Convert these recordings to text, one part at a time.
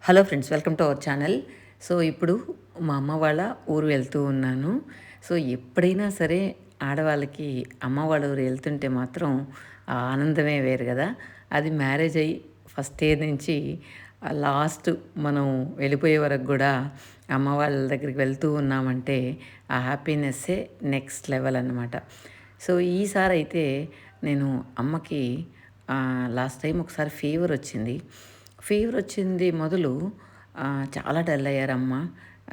Hello friends, welcome to our channel. So ఇప్పుడు మా అమ్మ వాళ్ళ ఊరు వెళ్తూ ఉన్నాను. సో ఎప్పుడైనా సరే ఆడవాళ్ళకి అమ్మ వాళ్ళ ఊరు వెళ్తుంటే మాత్రం ఆ ఆనందమే వేరు కదా. అది మ్యారేజ్ అయ్యి ఫస్ట్ ఇయర్ నుంచి లాస్ట్ మనం వెళ్ళిపోయే వరకు కూడా అమ్మ వాళ్ళ దగ్గరికి వెళ్తూ ఉన్నామంటే ఆ హ్యాపీనెస్సే నెక్స్ట్ లెవెల్ అన్నమాట. సో ఈసారి అయితే నేను అమ్మకి లాస్ట్ టైం ఒకసారి ఫీవర్ వచ్చింది మొదలు. చాలా డల్ అయ్యారమ్మ.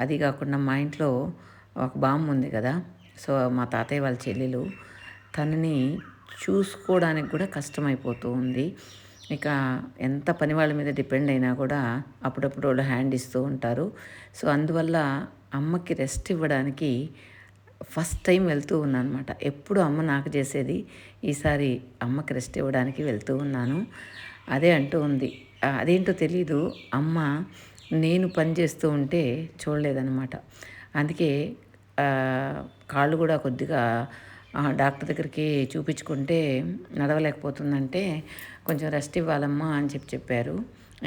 అది కాకుండా మా ఇంట్లో ఒక బామ్మ ఉంది కదా. సో మా తాతయ్య వాళ్ళ చెల్లెలు, తనని చూసుకోవడానికి కూడా కష్టమైపోతూ ఉంది. ఇక ఎంత పని వాళ్ళ మీద డిపెండ్ అయినా కూడా అప్పుడప్పుడు వాళ్ళు హ్యాండ్ ఇస్తూ ఉంటారు. సో అందువల్ల అమ్మకి రెస్ట్ ఇవ్వడానికి ఫస్ట్ టైం వెళ్తూ ఉన్నాను అనమాట. ఎప్పుడు అమ్మ నాకు చేసేది, ఈసారి అమ్మకి రెస్ట్ ఇవ్వడానికి వెళ్తూ ఉన్నాను. అదే అంటూ ఉంది. అదేంటో తెలీదు, అమ్మ నేను పని చేస్తూ ఉంటే చూడలేదన్నమాట. అందుకే కాళ్ళు కూడా కొద్దిగా డాక్టర్ దగ్గరికి చూపించుకుంటే నడవలేకపోతుందంటే కొంచెం రెస్ట్ ఇవ్వాలమ్మా అని చెప్పారు.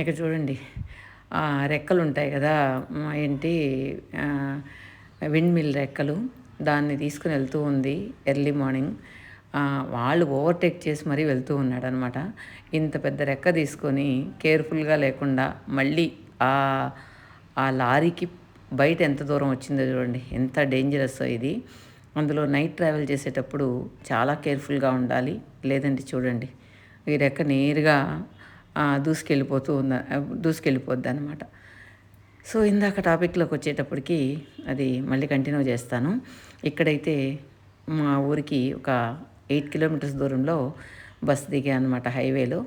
ఇక చూడండి, రెక్కలు ఉంటాయి కదా, ఏంటి విండ్ మిల్ రెక్కలు, దాన్ని తీసుకుని వెళ్తూ ఉంది ఎర్లీ మార్నింగ్. వాళ్ళు ఓవర్టేక్ చేసి మరీ వెళ్తూ ఉన్నాడు అనమాట. ఇంత పెద్ద రెక్క తీసుకొని కేర్ఫుల్గా లేకుండా మళ్ళీ ఆ ఆ లారీకి బయట ఎంత దూరం వచ్చిందో చూడండి, ఎంత డేంజరస్ ఇది. అందులో నైట్ ట్రావెల్ చేసేటప్పుడు చాలా కేర్ఫుల్గా ఉండాలి, లేదంటే చూడండి ఈ రెక్క నేరుగా దూసుకెళ్ళిపోద్ది అనమాట. సో ఇందాక టాపిక్లోకి వచ్చేటప్పటికి అది మళ్ళీ కంటిన్యూ చేస్తాను. ఇక్కడైతే మా ఊరికి ఒక 8 కిలోమీటర్స్ దూరంలో బస్ దిగా అనమాట, హైవేలో.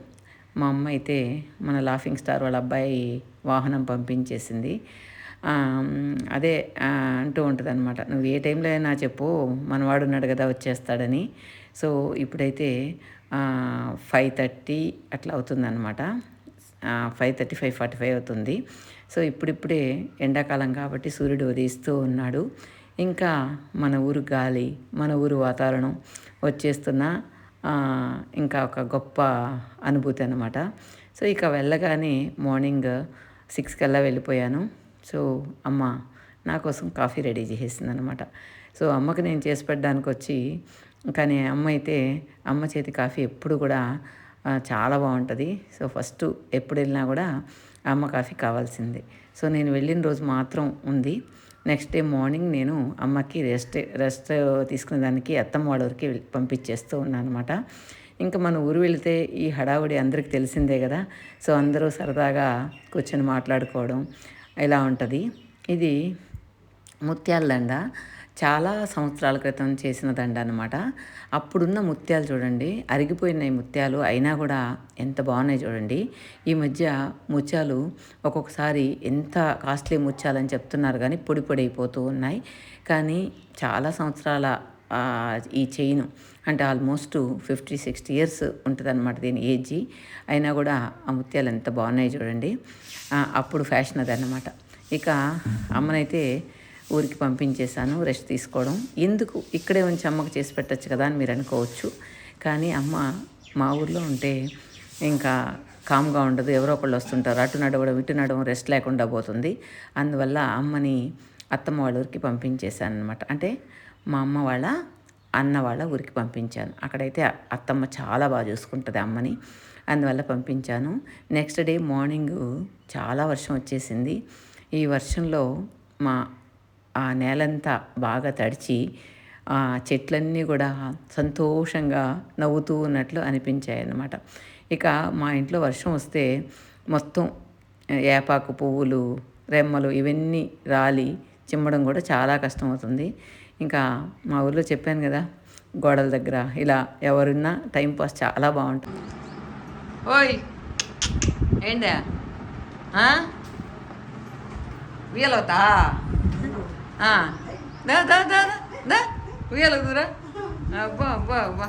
మా అమ్మ అయితే మన లాఫింగ్ స్టార్ వాళ్ళ అబ్బాయి వాహనం పంపించేసింది. అదే అంటూ ఉంటుంది అనమాట, నువ్వు ఏ టైంలో అయినా చెప్పు, మనవాడు ఉన్నాడు కదా వచ్చేస్తాడని. సో ఇప్పుడైతే 5:30 అట్లా అవుతుందన్నమాట. 5:30, 5:45 అవుతుంది. సో ఇప్పుడిప్పుడే ఎండాకాలం కాబట్టి సూర్యుడు ఉదయిస్తూ ఉన్నాడు. ఇంకా మన ఊరు గాలి, మన ఊరు వాతావరణం వచ్చేస్తున్న ఇంకా ఒక గొప్ప అనుభూతి అనమాట. సో ఇక వెళ్ళగానే మార్నింగ్ 6 కల్లా వెళ్ళిపోయాను. సో అమ్మ నా కోసం కాఫీ రెడీ చేసేసింది అనమాట. సో అమ్మకి నేను చేసి పెట్టడానికి వచ్చి, కానీ అమ్మ చేతి కాఫీ ఎప్పుడు కూడా చాలా బాగుంటుంది. సో ఫస్ట్ ఎప్పుడు వెళ్ళినా కూడా అమ్మ కాఫీ కావాల్సిందే. సో నేను వెళ్ళిన రోజు మాత్రం ఉంది. నెక్స్ట్ డే మార్నింగ్ నేను అమ్మకి రెస్ట్ తీసుకునే దానికి అత్తమ్మ వాళ్ళ ఊరికి పంపించేస్తూ ఉన్నాను అనమాట. ఇంకా మన ఊరు వెళితే ఈ హడావుడి అందరికీ తెలిసిందే కదా. సో అందరూ సరదాగా కూర్చొని మాట్లాడుకోవడం ఇలా ఉంటుంది. ఇది ముత్యాల దండ, చాలా సంవత్సరాల క్రితం చేసిన దండ అనమాట. అప్పుడున్న ముత్యాలు చూడండి, అరిగిపోయినాయి ముత్యాలు, అయినా కూడా ఎంత బాగున్నాయి చూడండి. ఈ మధ్య ముత్యాలు ఒక్కొక్కసారి ఎంత కాస్ట్లీ ముత్యాలని చెప్తున్నారు, కానీ పొడి పొడి అయిపోతూ ఉన్నాయి. కానీ చాలా సంవత్సరాల ఈ చైను అంటే ఆల్మోస్ట్ 50-60 ఇయర్స్ ఉంటుంది అనమాట దీని ఏజీ. అయినా కూడా ఆ ముత్యాలు ఎంత బాగున్నాయి చూడండి. అప్పుడు ఫ్యాషన్ అదన్నమాట. ఇక అమ్మనైతే ఊరికి పంపించేశాను రెస్ట్ తీసుకోవడం. ఎందుకు ఇక్కడే ఉంచి అమ్మకు చేసి పెట్టచ్చు కదా అని మీరు అనుకోవచ్చు. కానీ అమ్మ మా ఊర్లో ఉంటే ఇంకా కామ్గా ఉండదు, ఎవరో ఒకళ్ళు వస్తుంటారు, అటు నడవడం ఇటు నడవడం, రెస్ట్ లేకుండా పోతుంది. అందువల్ల అమ్మని అత్తమ్మ వాళ్ళ ఊరికి పంపించేశాను అనమాట. అంటే మా అమ్మ వాళ్ళ అన్న వాళ్ళ ఊరికి పంపించాను. అక్కడైతే అత్తమ్మ చాలా బాగా చూసుకుంటుంది అమ్మని, అందువల్ల పంపించాను. నెక్స్ట్ డే మార్నింగ్ చాలా వర్షం వచ్చేసింది. ఈ వర్షంలో ఆ నేలంతా బాగా తడిచి చెట్లన్నీ కూడా సంతోషంగా నవ్వుతూ ఉన్నట్లు అనిపించాయి అన్నమాట. ఇక మా ఇంట్లో వర్షం వస్తే మొత్తం ఏపాకు పువ్వులు, రెమ్మలు ఇవన్నీ రాలి చిమ్మడం కూడా చాలా కష్టమవుతుంది. ఇంకా మా ఊర్లో చెప్పాను కదా, గోడల దగ్గర ఇలా ఎవరున్నా టైంపాస్ చాలా బాగుంటుంది. ఓయ్ ఏంటా వీలవుతా ఉయ్యాలకుదురా. అబ్బా అబ్బా అబ్బా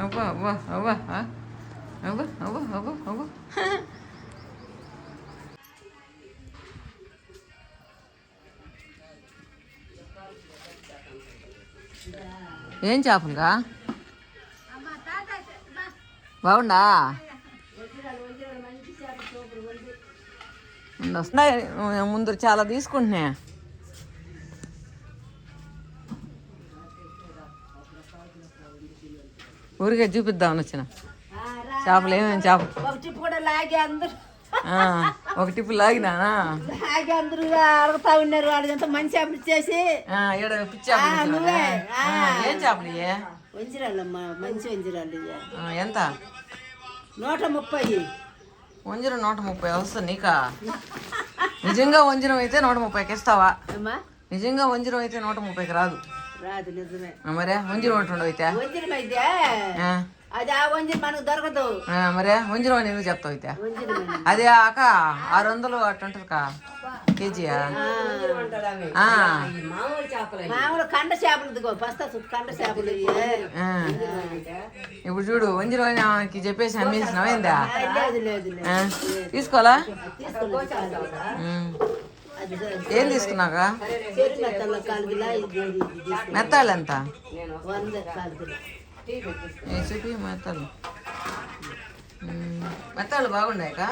అబ్బా అబ్బా అబ్బా అబ్బా అబ్బా అబ్బా అబ్బా. ఏం చేపలుగా బాగుండా? వస్తున్నాయి ముందు చాలా తీసుకుంటున్నా. ఊరికే చూపిద్దామని వచ్చిన చేపలు ఏమేమి చేపలు ఒక టిప్పు లాగినా అందరూ అడుగుతా ఉన్నారు. వాళ్ళంతా మంచి చేపలు ఇచ్చేసి పిచ్చి ఏం చేపలు వంజిరాళ్ళమ్మా, మంచి వంజిరాళ్ళు. ఎంత? 130. వంజరం 130 వస్తుంది నీకా? నిజంగా వంజరం అయితే 130కి ఇస్తావా? నిజంగా వంజరం అయితే 130కి రాదు. రాదు, నిజమే. మరే వంజరం అంటుండవు అయితే అది ఆ వంజరం మనకు దొరకదు. మరే వంజరం అని ఎందుకు చెప్తావు అయితే? అదే అక్క 600 అట్టు ఉంటుంది కా కేజీయా? మామూలు కండ చేపలు, పస్తా కండ చేపలు. ఇప్పుడు చూడు వంజరం అని ఆమెకి చెప్పేసి అమ్మేసినావు ఏందా? లేదు తీసుకోవాలా? ఏం తీసుకున్నాక? మెత్తాళ్ళు ఎంత? మెత్తాళ్ళు మెత్తాళ్ళు బాగున్నాయి కా?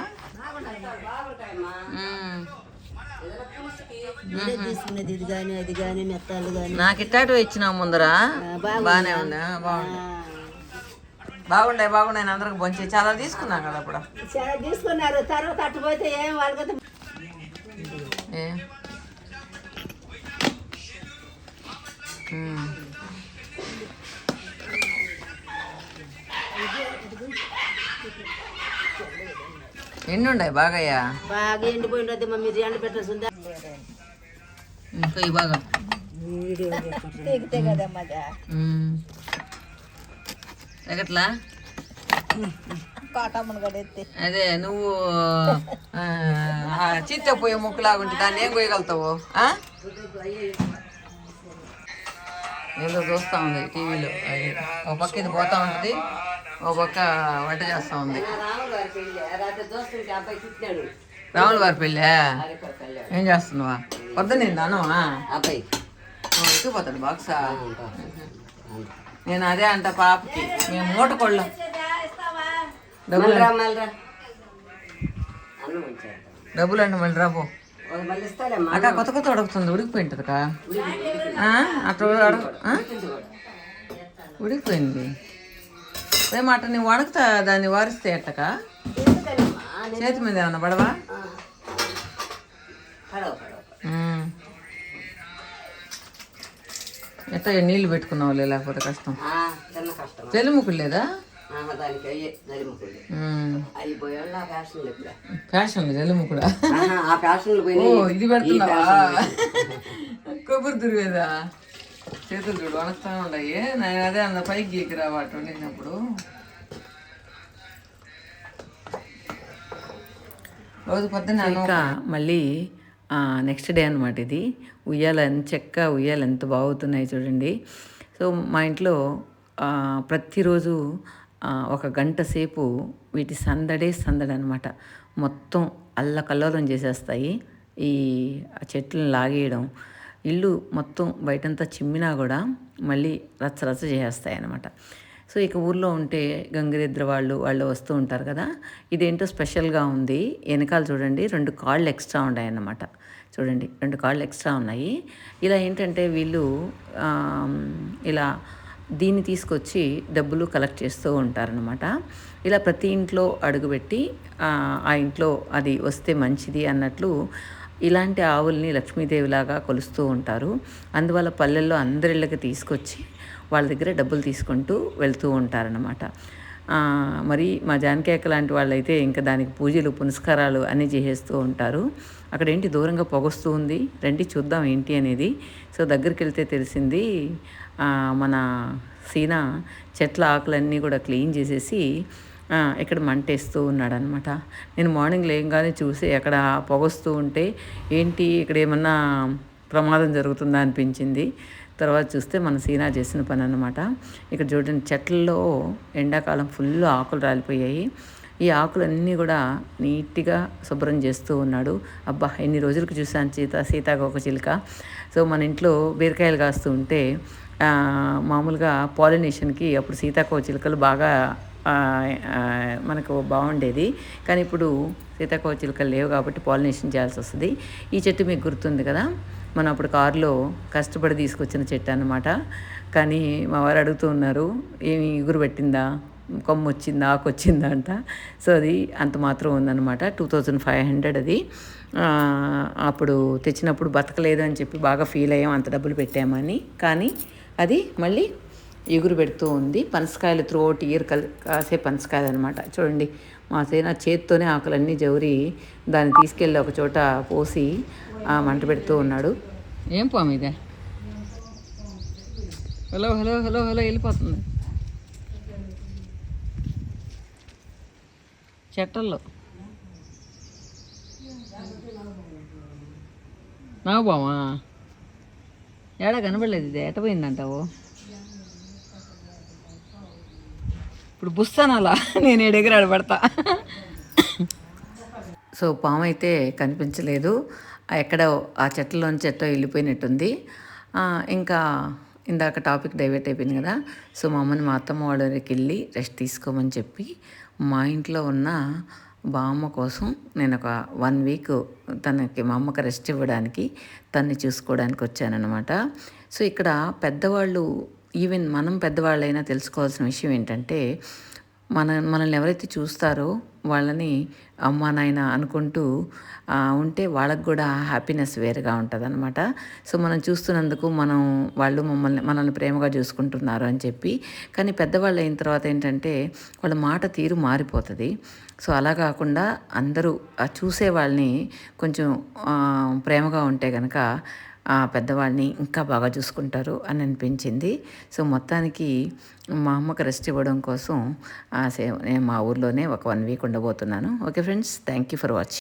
తీసుకునేది ఇది కానీ అది కానీ మెత్తాలు కానీ. నాకు ఇట్టాటు ఇచ్చినావు ముందర బాగానే ఉందా? బాగున్నాయి అందరికి బొంచి చాలా తీసుకున్నాం కదా అప్పుడు. చాలా తీసుకున్నారు. తర్వాత అట్టుపోతే ఏం వాళ్ళకి ఎండుండాయి బాగయ్యా? బాగా ఎండిపోయింది. మీరు ఎండ పెట్టాల్సి ఉందా? ఇంకా బాగా తెగితే కదమ్మా ఎగట్లా అదే నువ్వు చిత్తపోయే ముక్కులాగుంటే దాన్ని ఏం కొయ్యగలుగుతావు? ఏదో చూస్తూ ఉంది టీవీలో. ఒక పక్క ఇది పోతా ఉంటుంది, ఒక పక్క వంట చేస్తూ ఉంది. రాముల వారి పెళ్ళి ఏం చేస్తున్నావా? పొద్దున్న అన్నమా అబ్బాయి ఎక్కిపోతాడు బాక్సా? నేను అదే అంట పాపకి, మేము మూట కొళ్ళం డబ్బులు అండి మళ్ళీ రాబో అక్క. కొత్త ఉడుకుతుంది, ఉడికిపోయింటుంది కా అట్లా ఉడికిపోయింది. ఏమాట నువ్వు వణుకుతా దాన్ని వారిస్తే ఎట్టక చేతి మీద ఏమన్నా పడవా? ఎట్ట నీళ్ళు పెట్టుకున్నావు లేకపోతే కష్టం. జల్లిముక్కులు లేదా? ఫ్యాషన్ జల్లిముక్కుడా? ఇది పెడుతున్నావా? కొబ్బరి తురివేదా? చేతులు చూడు వణుకుతా ఉన్నాయి. నేను అదే అన్న పైకి గీకిరా వాటి వండినప్పుడు. రోజు పొద్దున్న ఇంకా మళ్ళీ నెక్స్ట్ డే అనమాట ఇది. ఉయ్యాలు ఎంత బాగుతున్నాయి చూడండి. సో మా ఇంట్లో ప్రతిరోజు ఒక గంట సేపు వీటి సందడి అనమాట. మొత్తం అల్లకల్లోలం చేసేస్తాయి. ఈ చెట్లను లాగేయడం, ఇల్లు మొత్తం బయటంతా చిమ్మినా కూడా మళ్ళీ రచ్చ చేసేస్తాయి అన్నమాట. సో ఇక ఊర్లో ఉంటే గంగిరెద్ర వాళ్ళు వస్తూ ఉంటారు కదా. ఇదేంటో స్పెషల్గా ఉంది. వెనకాల చూడండి 2 కాళ్ళు ఎక్స్ట్రా ఉన్నాయన్నమాట. చూడండి 2 కాళ్ళు ఎక్స్ట్రా ఉన్నాయి. ఇలా ఏంటంటే వీళ్ళు ఇలా దీన్ని తీసుకొచ్చి డబ్బులు కలెక్ట్ చేస్తూ ఉంటారనమాట. ఇలా ప్రతి ఇంట్లో అడుగుపెట్టి ఆ ఇంట్లో అది వస్తే మంచిది అన్నట్లు ఇలాంటి ఆవుల్ని లక్ష్మీదేవిలాగా కొలుస్తూ ఉంటారు. అందువల్ల పల్లెల్లో అందరిళ్ళకి తీసుకొచ్చి వాళ్ళ దగ్గర డబ్బులు తీసుకుంటూ వెళ్తూ ఉంటారనమాట. మరి మా జానకేక లాంటి వాళ్ళైతే ఇంకా దానికి పూజలు పునస్కారాలు అన్నీ చేసేస్తూ ఉంటారు. అక్కడ ఏంటి దూరంగా పొగొస్తూ ఉంది, రండి చూద్దాం ఏంటి అనేది. సో దగ్గరికి వెళ్తే తెలిసింది మన సీన చెట్ల ఆకులన్నీ కూడా క్లీన్ చేసేసి ఇక్కడ మంటేస్తూ ఉన్నాడనమాట. నేను మార్నింగ్ లేయంగానే చూసి అక్కడ పొగొస్తూ ఉంటే ఏంటి ఇక్కడ ఏమన్నా ప్రమాదం జరుగుతుందా అనిపించింది. తర్వాత చూస్తే మన సీనా చేసిన పని అన్నమాట. ఇక్కడ చూడండి చెట్లలో ఎండాకాలం ఫుల్ ఆకులు రాలిపోయాయి. ఈ ఆకులన్నీ కూడా నీట్గా శుభ్రం చేస్తూ ఉన్నాడు. అబ్బా ఎన్ని రోజులకు చూసాను సీతాకోక చిలుక. సో మన ఇంట్లో బీరకాయలు కాస్తూ ఉంటే మామూలుగా పాలినేషన్కి అప్పుడు సీతాకోక చిలుకలు బాగా మనకు బాగుండేది. కానీ ఇప్పుడు సీతాకోకచిలుకలు లేవు కాబట్టి పాలినేషన్ చేయాల్సి వస్తుంది. ఈ చెట్టు మీకు గుర్తుంది కదా, మనం అప్పుడు కారులో కష్టపడి తీసుకొచ్చిన చెట్టు అన్నమాట. కానీ మా వారు అడుగుతూ ఉన్నారు, ఏమి ఇగురు పెట్టిందా, కొమ్మ వచ్చిందా, ఆకు వచ్చిందా అంట. సో అది అంత మాత్రం ఉందన్నమాట. 2500 అది. అప్పుడు తెచ్చినప్పుడు బతకలేదు అని చెప్పి బాగా ఫీల్ అయ్యాం, అంత డబ్బులు పెట్టామని. కానీ అది మళ్ళీ ఎగురు పెడుతూ ఉంది. పనసకాయలు త్రూఅవుట్ ఇయర్ కాసే పనసకాయలు అనమాట. చూడండి, మా చేత్తోనే ఆకులన్నీ జవరి దాన్ని తీసుకెళ్ళి ఒక చోట పోసి మంట పెడుతూ ఉన్నాడు. ఏం పాము ఇదే? హలో హలో హలో హలో వెళ్ళిపోతుంది చెట్టల్లో. నాకు బామా ఏడా కనబడలేదు, ఇది ఎటపోయిందంటావు? ఇప్పుడు బుస్సానాలా నేను ఎడగరాడు పడతా. సో పాము అయితే కనిపించలేదు, ఎక్కడో ఆ చెట్లలోంచి చెట్టు వెళ్ళిపోయినట్టుంది. ఇంకా ఇందాక టాపిక్ డైవర్ట్ అయిపోయింది కదా. సో మా అమ్మని మా అత్తమ్మ వాళ్ళ దగ్గరికి వెళ్ళి రెస్ట్ తీసుకోమని చెప్పి మా ఇంట్లో ఉన్న బామ్మ కోసం నేను ఒక 1 వీక్ తనకి, మా అమ్మకి రెస్ట్ ఇవ్వడానికి, తన్ని చూసుకోవడానికి వచ్చానన్నమాట. సో ఇక్కడ పెద్దవాళ్ళు, ఈవెన్ మనం పెద్దవాళ్ళైనా తెలుసుకోవాల్సిన విషయం ఏంటంటే, మనల్ని ఎవరైతే చూస్తారో వాళ్ళని అమ్మ నాయన అనుకుంటూ ఉంటే వాళ్ళకు కూడా హ్యాపీనెస్ వేరుగా ఉంటుంది అనమాట. సో మనం చూస్తున్నందుకు వాళ్ళు మనల్ని ప్రేమగా చూసుకుంటున్నారు అని చెప్పి. కానీ పెద్దవాళ్ళు అయిన తర్వాత ఏంటంటే వాళ్ళ మాట తీరు మారిపోతుంది. సో అలా కాకుండా అందరూ చూసే వాళ్ళని కొంచెం ప్రేమగా ఉంటే కనుక పెద్దవాళ్ళని ఇంకా బాగా చూసుకుంటారు అని అనిపించింది. సో మొత్తానికి మా అమ్మకి రెస్ట్ ఇవ్వడం కోసం నేను మా ఊర్లోనే ఒక 1 వీక్ ఉండబోతున్నాను. Okay friends, thank you for watching.